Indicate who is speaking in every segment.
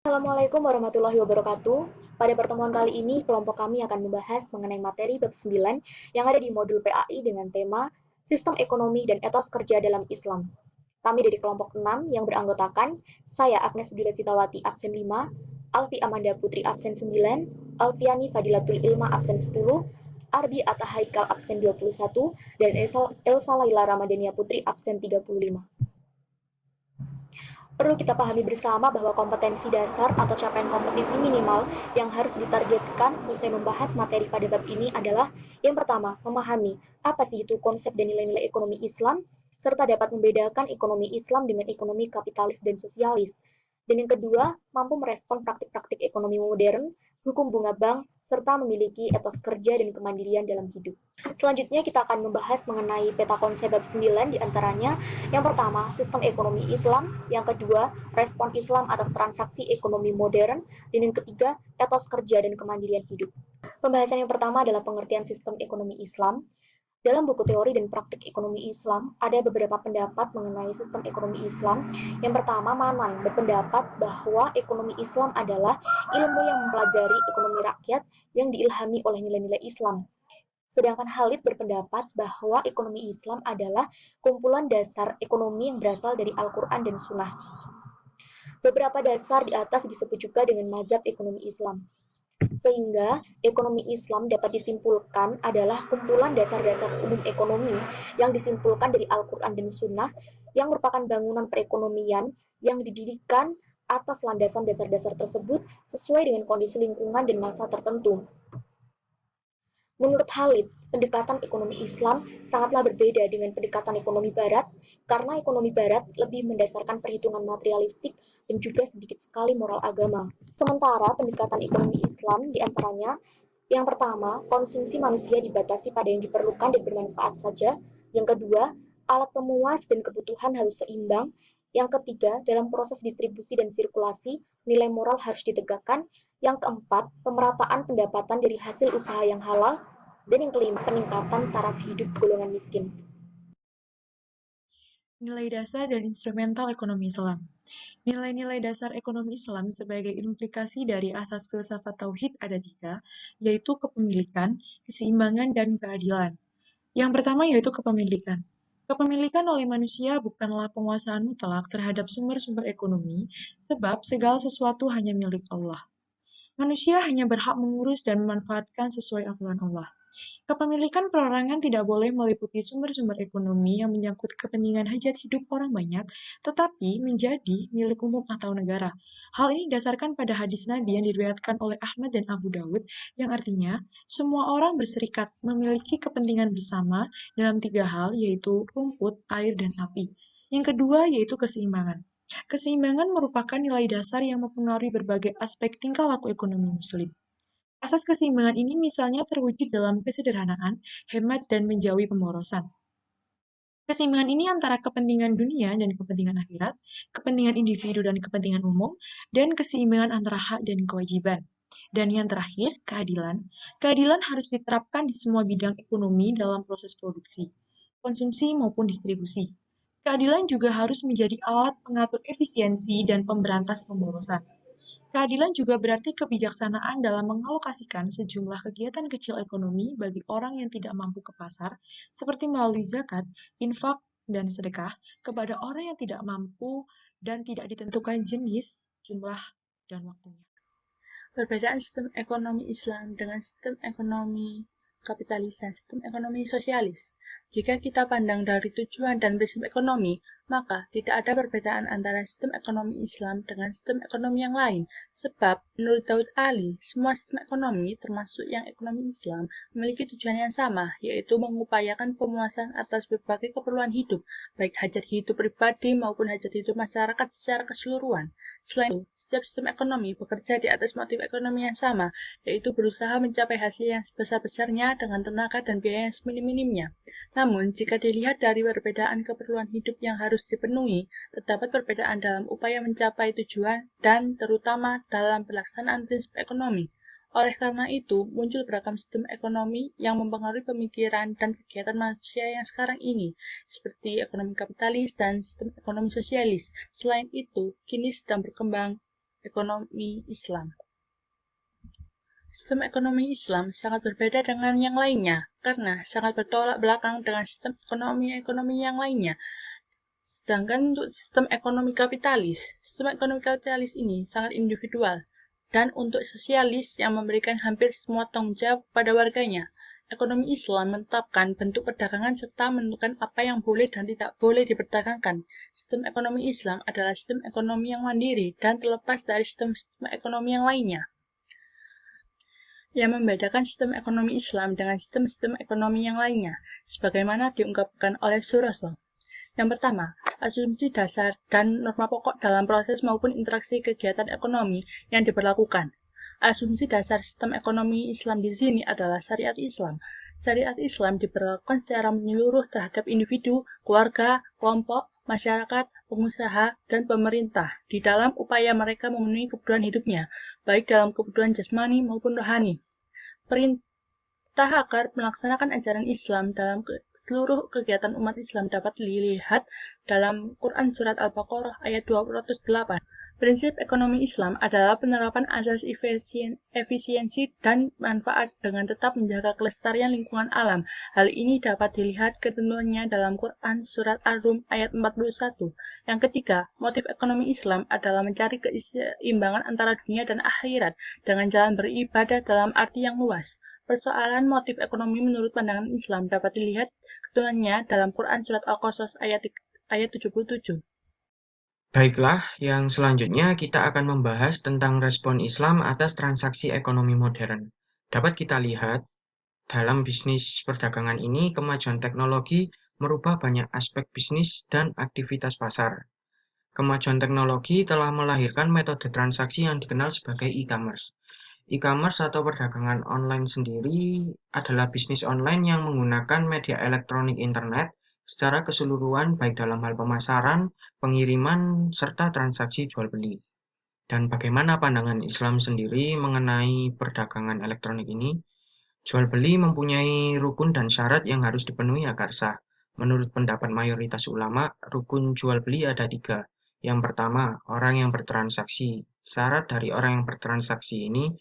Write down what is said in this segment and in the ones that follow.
Speaker 1: Assalamualaikum warahmatullahi wabarakatuh. Pada pertemuan kali ini, kelompok kami akan membahas mengenai materi bab 9 yang ada di modul PAI dengan tema Sistem Ekonomi dan Etos Kerja dalam Islam. Kami dari kelompok 6 yang beranggotakan saya Agnes Udila Sitawati absen 5, Alfi Amanda Putri absen 9, Alfiani Fadilatul Ilma absen 10, Arbi Atta Haikal absen 21, dan Elsa Laila Ramadhania Putri absen 35. Perlu kita pahami bersama bahwa kompetensi dasar atau capaian kompetisi minimal yang harus ditargetkan usai membahas materi pada bab ini adalah yang pertama, memahami apa sih itu konsep dan nilai-nilai ekonomi Islam, serta dapat membedakan ekonomi Islam dengan ekonomi kapitalis dan sosialis. Dan yang kedua, mampu merespon praktik-praktik ekonomi modern, hukum bunga bank, serta memiliki etos kerja dan kemandirian dalam hidup. Selanjutnya kita akan membahas mengenai peta konsep bab 9 diantaranya. Yang pertama, sistem ekonomi Islam. Yang kedua, respon Islam atas transaksi ekonomi modern. Dan yang ketiga, etos kerja dan kemandirian hidup. Pembahasan yang pertama adalah pengertian sistem ekonomi Islam. Dalam buku teori dan praktik ekonomi Islam, ada beberapa pendapat mengenai sistem ekonomi Islam. Yang pertama, Manan berpendapat bahwa ekonomi Islam adalah ilmu yang mempelajari ekonomi rakyat yang diilhami oleh nilai-nilai Islam. Sedangkan Khalid berpendapat bahwa ekonomi Islam adalah kumpulan dasar ekonomi yang berasal dari Al-Quran dan Sunnah. Beberapa dasar di atas disebut juga dengan mazhab ekonomi Islam. Sehingga ekonomi Islam dapat disimpulkan adalah kumpulan dasar-dasar umum ekonomi yang disimpulkan dari Al-Quran dan Sunnah yang merupakan bangunan perekonomian yang didirikan atas landasan dasar-dasar tersebut sesuai dengan kondisi lingkungan dan masa tertentu. Menurut Khalid, pendekatan ekonomi Islam sangatlah berbeda dengan pendekatan ekonomi Barat karena ekonomi Barat lebih mendasarkan perhitungan materialistik dan juga sedikit sekali moral agama. Sementara pendekatan ekonomi Islam diantaranya yang pertama, konsumsi manusia dibatasi pada yang diperlukan dan bermanfaat saja. Yang kedua, alat pemuas dan kebutuhan harus seimbang. Yang ketiga, dalam proses distribusi dan sirkulasi, nilai moral harus ditegakkan. Yang keempat, pemerataan pendapatan dari hasil usaha yang halal. Dan yang kelima, peningkatan taraf hidup golongan miskin.
Speaker 2: Nilai dasar dan instrumental ekonomi Islam. Nilai-nilai dasar ekonomi Islam sebagai implikasi dari asas filsafat tauhid ada tiga, yaitu kepemilikan, keseimbangan, dan keadilan. Yang pertama yaitu kepemilikan. Kepemilikan oleh manusia bukanlah penguasaan mutlak terhadap sumber-sumber ekonomi, sebab segala sesuatu hanya milik Allah. Manusia hanya berhak mengurus dan memanfaatkan sesuai aturan Allah. Kepemilikan perorangan tidak boleh meliputi sumber-sumber ekonomi yang menyangkut kepentingan hajat hidup orang banyak, tetapi menjadi milik umum atau negara. Hal ini didasarkan pada hadis Nabi yang diriwayatkan oleh Ahmad dan Abu Dawud, yang artinya, semua orang berserikat memiliki kepentingan bersama dalam tiga hal, yaitu rumput, air, dan api. Yang kedua, yaitu keseimbangan. Keseimbangan merupakan nilai dasar yang mempengaruhi berbagai aspek tingkah laku ekonomi Muslim. Asas keseimbangan ini misalnya terwujud dalam kesederhanaan, hemat, dan menjauhi pemborosan. Keseimbangan ini antara kepentingan dunia dan kepentingan akhirat, kepentingan individu dan kepentingan umum, dan keseimbangan antara hak dan kewajiban. Dan yang terakhir, keadilan. Keadilan harus diterapkan di semua bidang ekonomi dalam proses produksi, konsumsi maupun distribusi. Keadilan juga harus menjadi alat pengatur efisiensi dan pemberantas pemborosan. Keadilan juga berarti kebijaksanaan dalam mengalokasikan sejumlah kegiatan kecil ekonomi bagi orang yang tidak mampu ke pasar, seperti melalui zakat, infak, dan sedekah, kepada orang yang tidak mampu dan tidak ditentukan jenis, jumlah, dan waktunya.
Speaker 3: Perbedaan sistem ekonomi Islam dengan sistem ekonomi kapitalis dan sistem ekonomi sosialis. Jika kita pandang dari tujuan dan prinsip ekonomi, maka tidak ada perbedaan antara sistem ekonomi Islam dengan sistem ekonomi yang lain. Sebab, menurut Daud Ali, semua sistem ekonomi, termasuk yang ekonomi Islam, memiliki tujuan yang sama, yaitu mengupayakan pemuasan atas berbagai keperluan hidup, baik hajat hidup pribadi maupun hajat hidup masyarakat secara keseluruhan. Selain itu, setiap sistem ekonomi bekerja di atas motif ekonomi yang sama, yaitu berusaha mencapai hasil yang sebesar-besarnya dengan tenaga dan biaya yang seminim-minimnya. Namun, jika dilihat dari perbedaan keperluan hidup yang harus dipenuhi, terdapat perbedaan dalam upaya mencapai tujuan dan terutama dalam pelaksanaan prinsip ekonomi. Oleh karena itu, muncul beragam sistem ekonomi yang mempengaruhi pemikiran dan kegiatan manusia yang sekarang ini, seperti ekonomi kapitalis dan sistem ekonomi sosialis. Selain itu, kini sedang berkembang ekonomi Islam. Sistem ekonomi Islam sangat berbeda dengan yang lainnya karena sangat bertolak belakang dengan sistem ekonomi yang lainnya. Sedangkan untuk sistem ekonomi kapitalis ini sangat individual dan untuk sosialis yang memberikan hampir semua tanggung jawab pada warganya. Ekonomi Islam menetapkan bentuk perdagangan serta menentukan apa yang boleh dan tidak boleh diperdagangkan. Sistem ekonomi Islam adalah sistem ekonomi yang mandiri dan terlepas dari sistem ekonomi yang lainnya. Yang membedakan sistem ekonomi Islam dengan sistem ekonomi yang lainnya, sebagaimana diungkapkan oleh Suroslo. Yang pertama, asumsi dasar dan norma pokok dalam proses maupun interaksi kegiatan ekonomi yang diberlakukan. Asumsi dasar sistem ekonomi Islam di sini adalah syariat Islam. Syariat Islam diberlakukan secara menyeluruh terhadap individu, keluarga, kelompok, masyarakat, pengusaha, dan pemerintah di dalam upaya mereka memenuhi kebutuhan hidupnya, baik dalam kebutuhan jasmani maupun rohani. Perintah agar melaksanakan ajaran Islam dalam seluruh kegiatan umat Islam dapat dilihat dalam Quran Surat Al-Baqarah ayat 208. Prinsip ekonomi Islam adalah penerapan asas efisiensi dan manfaat dengan tetap menjaga kelestarian lingkungan alam. Hal ini dapat dilihat ketentuannya dalam Quran Surat Ar-Rum ayat 41. Yang ketiga, motif ekonomi Islam adalah mencari keseimbangan antara dunia dan akhirat dengan jalan beribadah dalam arti yang luas. Persoalan motif ekonomi menurut pandangan Islam dapat dilihat ketentuannya dalam Quran Surat Al-Qasas ayat 77.
Speaker 4: Baiklah, yang selanjutnya kita akan membahas tentang respon Islam atas transaksi ekonomi modern. Dapat kita lihat, dalam bisnis perdagangan ini kemajuan teknologi merubah banyak aspek bisnis dan aktivitas pasar. Kemajuan teknologi telah melahirkan metode transaksi yang dikenal sebagai e-commerce. E-commerce atau perdagangan online sendiri adalah bisnis online yang menggunakan media elektronik internet secara keseluruhan baik dalam hal pemasaran, pengiriman, serta transaksi jual beli. Dan bagaimana pandangan Islam sendiri mengenai perdagangan elektronik ini? Jual beli mempunyai rukun dan syarat yang harus dipenuhi agar sah. Menurut pendapat mayoritas ulama, rukun jual beli ada 3. Yang pertama, orang yang bertransaksi. Syarat dari orang yang bertransaksi ini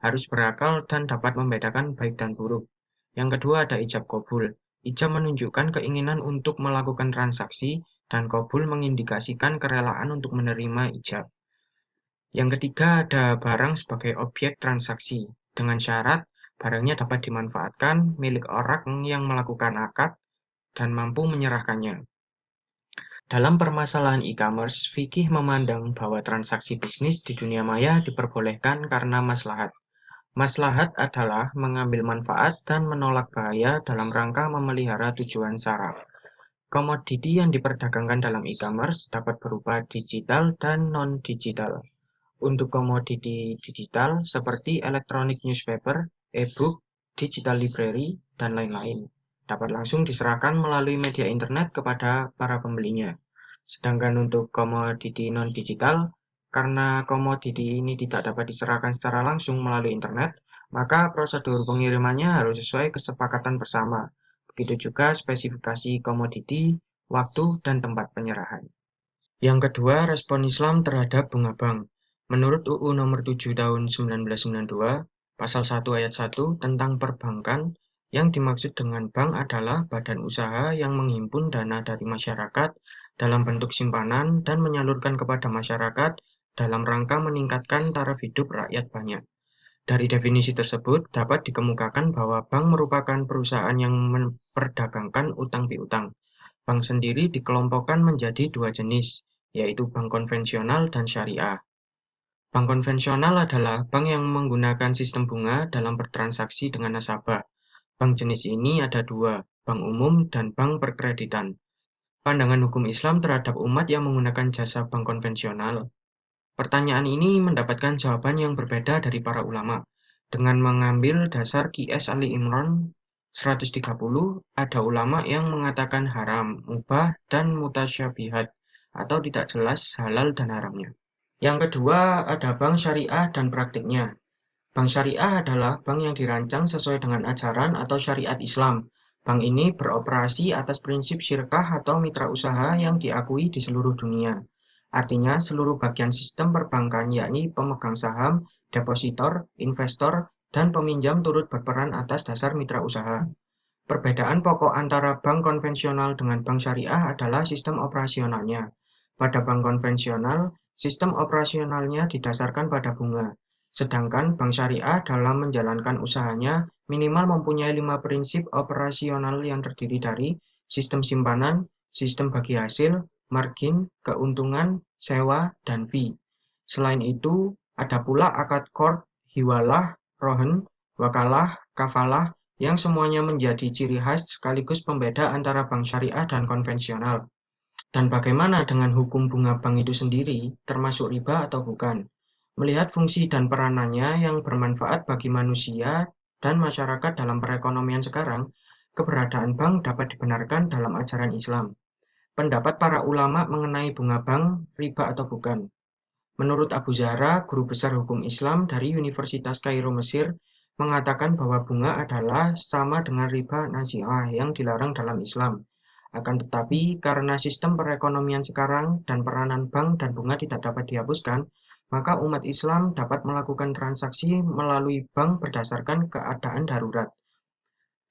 Speaker 4: harus berakal dan dapat membedakan baik dan buruk. Yang kedua ada ijab qabul. Ijab menunjukkan keinginan untuk melakukan transaksi dan qabul mengindikasikan kerelaan untuk menerima ijab. Yang ketiga ada barang sebagai objek transaksi. Dengan syarat barangnya dapat dimanfaatkan milik orang yang melakukan akad dan mampu menyerahkannya. Dalam permasalahan e-commerce, fikih memandang bahwa transaksi bisnis di dunia maya diperbolehkan karena maslahat. Maslahat adalah mengambil manfaat dan menolak bahaya dalam rangka memelihara tujuan syara. Komoditi yang diperdagangkan dalam e-commerce dapat berupa digital dan non-digital. Untuk komoditi digital seperti electronic newspaper, e-book, digital library, dan lain-lain, dapat langsung diserahkan melalui media internet kepada para pembelinya. Sedangkan untuk komoditi non-digital, karena komoditi ini tidak dapat diserahkan secara langsung melalui internet, maka prosedur pengirimannya harus sesuai kesepakatan bersama. Begitu juga spesifikasi komoditi, waktu, dan tempat penyerahan. Yang kedua, respon Islam terhadap bunga bank. Menurut UU nomor 7 tahun 1992, pasal 1 ayat 1 tentang perbankan, yang dimaksud dengan bank adalah badan usaha yang menghimpun dana dari masyarakat dalam bentuk simpanan dan menyalurkan kepada masyarakat dalam rangka meningkatkan taraf hidup rakyat banyak. Dari definisi tersebut dapat dikemukakan bahwa bank merupakan perusahaan yang memperdagangkan utang piutang. Bank sendiri dikelompokkan menjadi 2 jenis, yaitu bank konvensional dan syariah. Bank konvensional adalah bank yang menggunakan sistem bunga dalam bertransaksi dengan nasabah. Bank jenis ini ada 2, bank umum dan bank perkreditan. Pandangan hukum Islam terhadap umat yang menggunakan jasa bank konvensional. Pertanyaan ini mendapatkan jawaban yang berbeda dari para ulama. Dengan mengambil dasar Qiyas Ali Imran 130, ada ulama yang mengatakan haram, mubah, dan mutasyabihat, atau tidak jelas halal dan haramnya. Yang kedua, ada bank syariah dan praktiknya. Bank syariah adalah bank yang dirancang sesuai dengan ajaran atau syariat Islam. Bank ini beroperasi atas prinsip syirkah atau mitra usaha yang diakui di seluruh dunia. Artinya, seluruh bagian sistem perbankan yakni pemegang saham, depositor, investor, dan peminjam turut berperan atas dasar mitra usaha. Perbedaan pokok antara bank konvensional dengan bank syariah adalah sistem operasionalnya. Pada bank konvensional, sistem operasionalnya didasarkan pada bunga. Sedangkan bank syariah dalam menjalankan usahanya minimal mempunyai 5 prinsip operasional yang terdiri dari sistem simpanan, sistem bagi hasil, margin, keuntungan, sewa, dan fee. Selain itu, ada pula akad qard, hiwalah, rohen, wakalah, kafalah, yang semuanya menjadi ciri khas sekaligus pembeda antara bank syariah dan konvensional. Dan bagaimana dengan hukum bunga bank itu sendiri, termasuk riba atau bukan? Melihat fungsi dan peranannya yang bermanfaat bagi manusia dan masyarakat dalam perekonomian sekarang, keberadaan bank dapat dibenarkan dalam ajaran Islam. Pendapat para ulama mengenai bunga bank, riba atau bukan. Menurut Abu Zahra, guru besar hukum Islam dari Universitas Kairo Mesir, mengatakan bahwa bunga adalah sama dengan riba nasi'ah yang dilarang dalam Islam. Akan tetapi, karena sistem perekonomian sekarang dan peranan bank dan bunga tidak dapat dihapuskan, maka umat Islam dapat melakukan transaksi melalui bank berdasarkan keadaan darurat.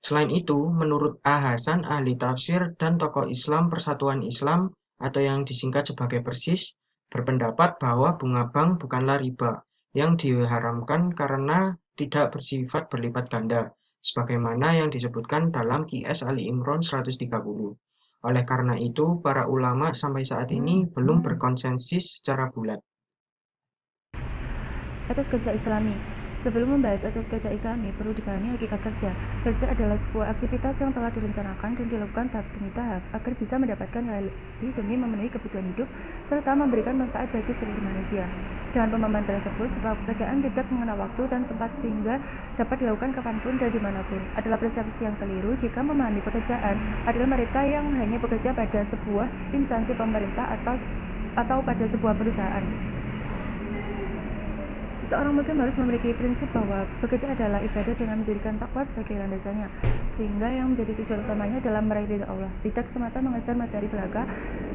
Speaker 4: Selain itu, menurut A. Hasan, ahli tafsir dan tokoh Islam Persatuan Islam atau yang disingkat sebagai Persis, berpendapat bahwa bunga bank bukanlah riba yang diharamkan karena tidak bersifat berlipat ganda, sebagaimana yang disebutkan dalam QS Ali Imran 130. Oleh karena itu, para ulama sampai saat ini belum berkonsensus secara bulat.
Speaker 5: Etos kerja Islami. Sebelum membahas etos kerja Islami, perlu dipahami hakikat kerja. Kerja adalah sebuah aktivitas yang telah direncanakan dan dilakukan tahap demi tahap agar bisa mendapatkan nilai lebih demi memenuhi kebutuhan hidup serta memberikan manfaat bagi seluruh manusia. Dengan pemahaman tersebut, sebuah pekerjaan tidak mengenal waktu dan tempat sehingga dapat dilakukan kapanpun dan dimanapun. Adalah persepsi yang keliru jika memahami pekerjaan adalah mereka yang hanya bekerja pada sebuah instansi pemerintah atau pada sebuah perusahaan. Seorang muslim harus memiliki prinsip bahwa bekerja adalah ibadah dengan menjadikan takwa sebagai landasannya, sehingga yang menjadi tujuan utamanya adalah meraih ridha Allah, tidak semata mengejar materi belaka.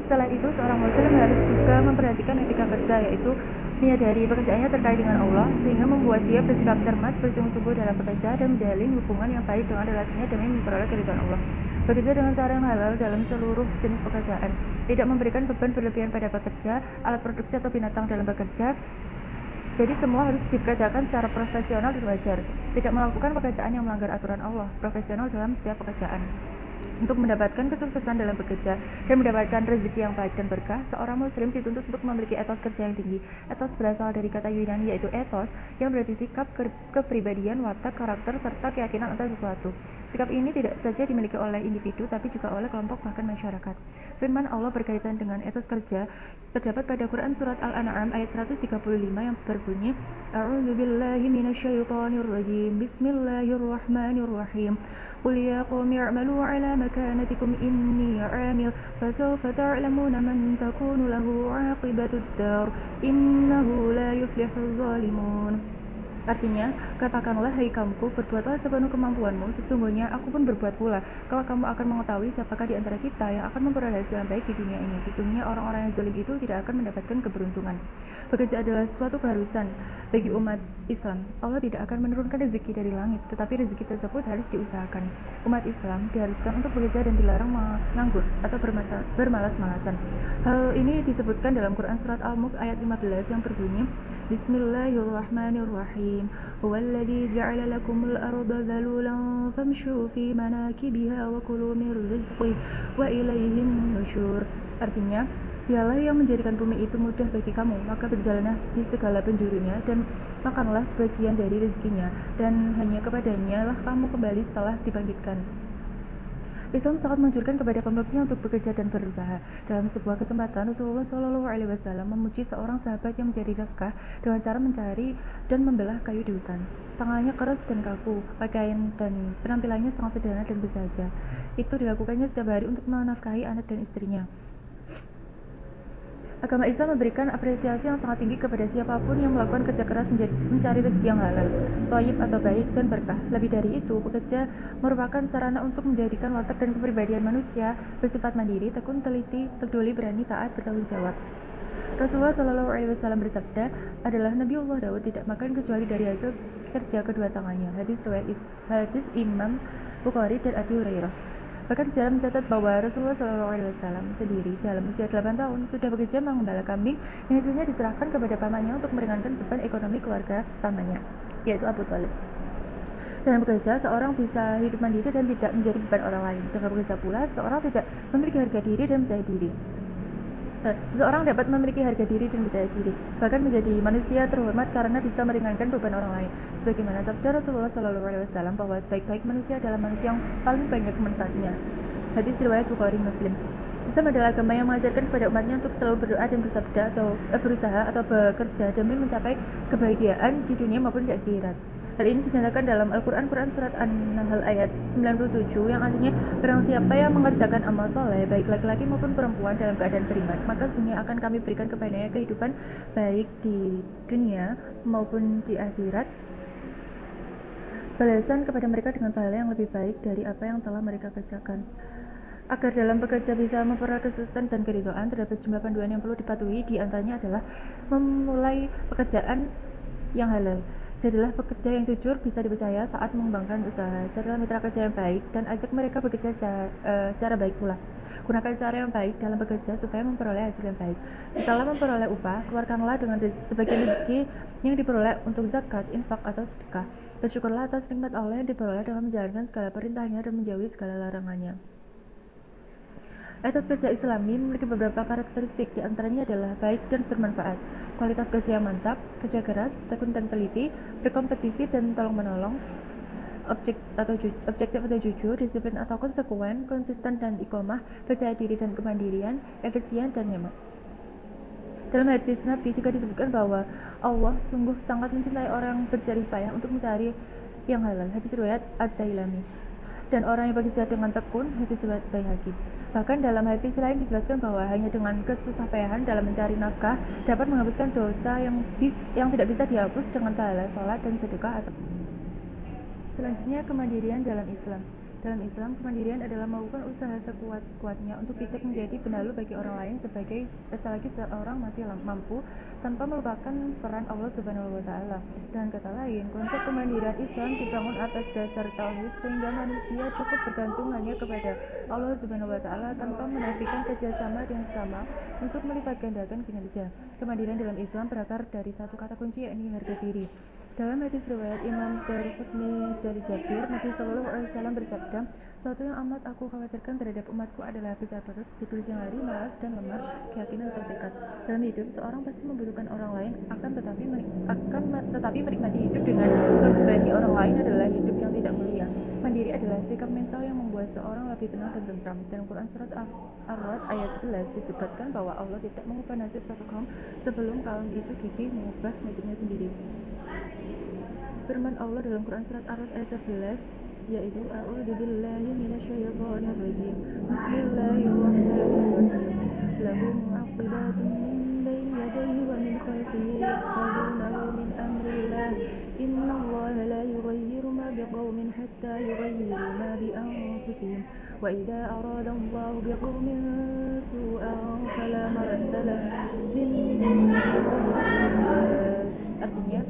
Speaker 5: Selain itu, seorang muslim harus juga memperhatikan etika kerja, yaitu menyadari pekerjaannya terkait dengan Allah, sehingga membuat dia bersikap cermat, bersungguh-sungguh dalam bekerja, dan menjalin hubungan yang baik dengan relasinya demi memperoleh keridhaan Allah. Bekerja dengan cara yang halal dalam seluruh jenis pekerjaan, tidak memberikan beban berlebihan pada pekerja, alat produksi atau binatang dalam bekerja. Jadi semua harus dikerjakan secara profesional dan wajar, tidak melakukan pekerjaan yang melanggar aturan Allah, profesional dalam setiap pekerjaan. Untuk mendapatkan kesuksesan dalam bekerja dan mendapatkan rezeki yang baik dan berkah, seorang muslim dituntut untuk memiliki etos kerja yang tinggi. Etos berasal dari kata Yunani yaitu ethos, yang berarti sikap, kepribadian, watak, karakter, serta keyakinan atas sesuatu. Sikap ini tidak saja dimiliki oleh individu, tapi juga oleh kelompok bahkan masyarakat. Firman Allah berkaitan dengan etos kerja terdapat pada Quran Surat Al-An'am ayat 135 yang berbunyi, A'udzu billahi minasyaitonir rajim, Bismillahirrahmanirrahim. Qul ya qaumi i'malu 'ala makanatikum inni 'amil fasawfa ta'lamuna man takunu lahu 'aqibatud dar innahu la yuflihul zalimun. Artinya, katakanlah hai kaumku, berbuatlah sepenuh kemampuanmu, sesungguhnya aku pun berbuat pula. Kalau kamu akan mengetahui siapakah di antara kita yang akan memperoleh hasil yang baik di dunia ini, sesungguhnya orang-orang yang zalim itu tidak akan mendapatkan keberuntungan. Bekerja adalah suatu keharusan bagi umat Islam. Allah tidak akan menurunkan rezeki dari langit, tetapi rezeki tersebut harus diusahakan. Umat Islam diharuskan untuk bekerja dan dilarang menganggur atau bermalas-malasan. Hal ini disebutkan dalam Quran Surat Al-Mulk ayat 15 yang berbunyi, Bismillahirrahmanirrahim. Huwallazi ja'ala lakumul arda dhalulan famshu fi manakibiha wa kulu min rizqihi wa ilaihin nusyur. Artinya, Dialah yang menjadikan bumi itu mudah bagi kamu, maka berjalanlah di segala penjurunya dan makanlah sebagian dari rezekinya, dan hanya kepadanya lah kamu kembali setelah dibangkitkan. Islam sangat menganjurkan kepada pemeluknya untuk bekerja dan berusaha. Dalam sebuah kesempatan, Rasulullah SAW memuji seorang sahabat yang mencari nafkah dengan cara mencari dan membelah kayu di hutan. Tangannya keras dan kaku, pakaian dan penampilannya sangat sederhana dan bersahaja. Itu dilakukannya setiap hari untuk menafkahi anak dan istrinya. Agama Islam memberikan apresiasi yang sangat tinggi kepada siapapun yang melakukan kerja keras mencari rezeki yang halal, thayyib atau baik dan berkah. Lebih dari itu, bekerja merupakan sarana untuk menjadikan watak dan kepribadian manusia bersifat mandiri, tekun, teliti, peduli, berani, taat, bertanggung jawab. Rasulullah Shallallahu Alaihi Wasallam bersabda, adalah Nabiullah Daud tidak makan kecuali dari hasil kerja kedua tangannya. Hadis Imam Bukhari dan Abi Hurairah. Bahkan sejarah mencatat bahwa Rasulullah Shallallahu Alaihi Wasallam sendiri dalam usia 8 tahun sudah bekerja mengembala kambing yang hasilnya diserahkan kepada pamannya untuk meringankan beban ekonomi keluarga pamannya, yaitu Abu Thalib. Dengan bekerja, seorang bisa hidup mandiri dan tidak menjadi beban orang lain. Dengan bekerja pula, seseorang tidak memiliki harga diri dan percaya diri. Seseorang dapat memiliki harga diri dan percaya diri, bahkan menjadi manusia terhormat karena bisa meringankan beban orang lain. Sebagaimana sabda Rasulullah SAW bahwa sebaik-baik manusia adalah manusia yang paling banyak manfaatnya. Hadis riwayat Bukhari Muslim. Islam adalah agama yang mengajarkan kepada umatnya untuk selalu berdoa dan berusaha atau bekerja demi mencapai kebahagiaan di dunia maupun di akhirat. Hal ini dinyatakan dalam Al-Quran surat An-Nahl ayat 97 yang artinya, barang siapa yang mengerjakan amal soleh baik laki-laki maupun perempuan dalam keadaan beriman, maka sesungguhnya akan kami berikan kepadanya kehidupan baik di dunia maupun di akhirat, balasan kepada mereka dengan pahala yang lebih baik dari apa yang telah mereka kerjakan. Agar dalam bekerja bisa memperoleh kesuksesan dan keridhaan, terdapat sejumlah panduan yang perlu dipatuhi. Di antaranya adalah memulai pekerjaan yang halal. Jadilah pekerja yang jujur, bisa dipercaya saat mengembangkan usaha. Carilah mitra kerja yang baik dan ajak mereka bekerja secara baik pula. Gunakan cara yang baik dalam bekerja supaya memperoleh hasil yang baik. Setelah memperoleh upah, keluarkanlah dengan sebagian rezeki yang diperoleh untuk zakat, infak, atau sedekah. Bersyukurlah atas nikmat Allah yang diperoleh dengan menjalankan segala perintahnya dan menjauhi segala larangannya. Etos kerja Islami memiliki beberapa karakteristik, di antaranya adalah baik dan bermanfaat, kualitas kerja yang mantap, kerja keras, tekun dan teliti, berkompetisi dan tolong-menolong, objektif atau jujur, disiplin atau konsekuen, konsisten dan iqomah, percaya diri dan kemandirian, efisien dan hemat. Dalam hadis Nabi juga disebutkan bahwa Allah sungguh sangat mencintai orang berjerih payah untuk mencari yang halal. Hadis riwayat Ad-Dailami. Dan orang yang bekerja dengan tekun, hadis riwayat Baihaqi. Bahkan dalam hadis lain dijelaskan bahwa hanya dengan kesusahpayahan dalam mencari nafkah dapat menghapuskan dosa yang tidak bisa dihapus dengan pahala salat dan sedekah. Selanjutnya, kemandirian dalam Islam. Dalam Islam, kemandirian adalah melakukan usaha sekuat-kuatnya untuk tidak menjadi benalu bagi orang lain selagi seorang masih mampu, tanpa melupakan peran Allah Subhanahu wa Ta'ala. Dengan kata lain, konsep kemandirian Islam dibangun atas dasar tauhid, sehingga manusia cukup bergantung hanya kepada Allah Subhanahu wa Ta'ala tanpa menafikan kerjasama dengan sesama untuk melipat gandakan kinerja. Kemandirian dalam Islam berakar dari satu kata kunci, yakni harga diri. Dalam hadis riwayat Imam Darqutni dari Jabir, Nabi Shallallahu Alaihi Wasallam bersabda, "Suatu yang amat aku khawatirkan terhadap umatku adalah besar perut, tidur siang hari, malas dan lemah, keyakinan atau tekad." Dalam hidup, seorang pasti membutuhkan orang lain, tetapi menikmati hidup dengan membebani orang lain adalah hidup yang tidak mulia. Mandiri adalah sikap mental yang membuat seorang lebih tenang dan tentram. Dalam Quran surat Ar-Ra'd ayat 11 ditegaskan bahwa Allah tidak mengubah nasib satu kaum sebelum kaum itu gigih mengubah nasibnya sendiri. Firman Allah dalam Quran surat Ar-Ra'd ayat 11 yaitu A'udzubillahi minasyaitonirrajim. Bismillahirrahmanirrahim. Lahum mu'aqibatun min baini yadayhi wa min khalfihi yahfazunahu min amrillah. Innallaha la yughayyiru ma biqaumin hatta yughayyiru ma bi anfusihim. Wa idza arada Allahu biqaumin su'an fala maradda lahu. Artinya,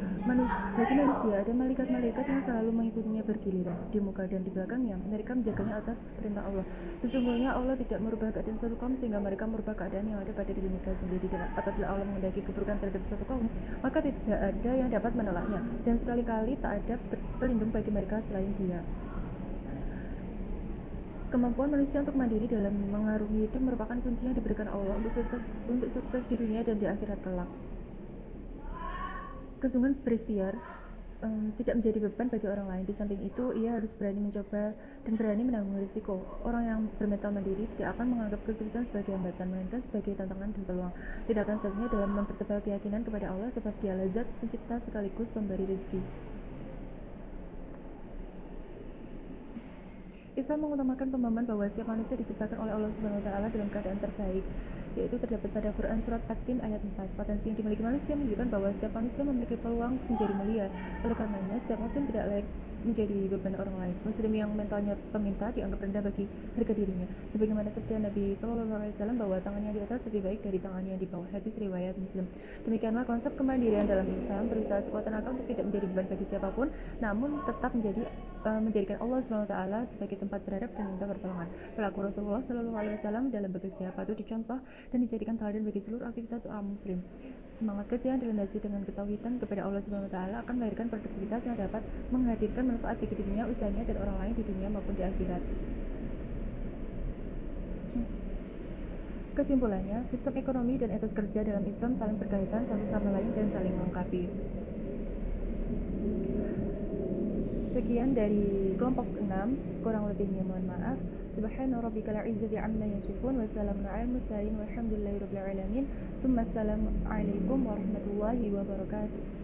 Speaker 5: bagi manusia ada malaikat-malaikat yang selalu mengikutinya bergiliran di muka dan di belakangnya. Mereka menjaganya atas perintah Allah. Sesungguhnya Allah tidak merubah keadaan suatu kaum sehingga mereka merubah keadaan yang ada pada diri mereka sendiri. Dan apabila Allah menghendaki keburukan terhadap suatu kaum, maka tidak ada yang dapat menolaknya, dan sekali-kali tak ada pelindung bagi mereka selain Dia. Kemampuan manusia untuk mandiri dalam mengarungi hidup merupakan kunci yang diberikan Allah untuk sukses di dunia dan di akhirat kelak. Kesungguhan berikhtiar tidak menjadi beban bagi orang lain. Di samping itu, ia harus berani mencoba dan berani menanggung risiko. Orang yang bermental mandiri tidak akan menganggap kesulitan sebagai hambatan, melainkan sebagai tantangan dan peluang. Tidak akan satunya dalam mempertebal keyakinan kepada Allah, sebab Dia lazat, pencipta sekaligus pemberi rezeki. Islam mengutamakan pemahaman bahwa setiap manusia diciptakan oleh Allah Subhanahu wa Ta'ala dalam keadaan terbaik. yaitu terdapat pada Quran Surat At-Tin ayat 4. Potensi yang dimiliki manusia menunjukkan bahwa setiap manusia memiliki peluang menjadi mulia. Oleh karenanya, setiap muslim tidak layak menjadi beban orang lain. Muslim yang mentalnya peminta dianggap rendah bagi harga dirinya. Sebagaimana sabda Nabi SAW bahwa tangannya di atas lebih baik dari tangannya di bawah. Hadis riwayat Muslim. Demikianlah konsep kemandirian dalam Islam, berusaha sekuat tenaga untuk tidak menjadi beban bagi siapapun, namun tetap menjadikan Allah SWT sebagai tempat beradab dan minta pertolongan. Perilaku Rasulullah SAW dalam bekerja patut dicontoh dan dijadikan teladan bagi seluruh aktivitas orang muslim. Semangat kerja yang dilandasi dengan ketauhidan kepada Allah SWT akan melahirkan produktivitas yang dapat menghadirkan manfaat bagi dirinya, usahanya, dan orang lain di dunia maupun di akhirat. Kesimpulannya, sistem ekonomi dan etos kerja dalam Islam saling berkaitan satu sama lain dan saling melengkapi. Sekian dari kelompok 6, kurang lebihnya mohon maaf. Subhana rabbikal izzati amma yasifun wa salamun alal mursalin walhamdulillahi rabbil alamin. Tsumma assalamu alaikum warahmatullahi wabarakatuh.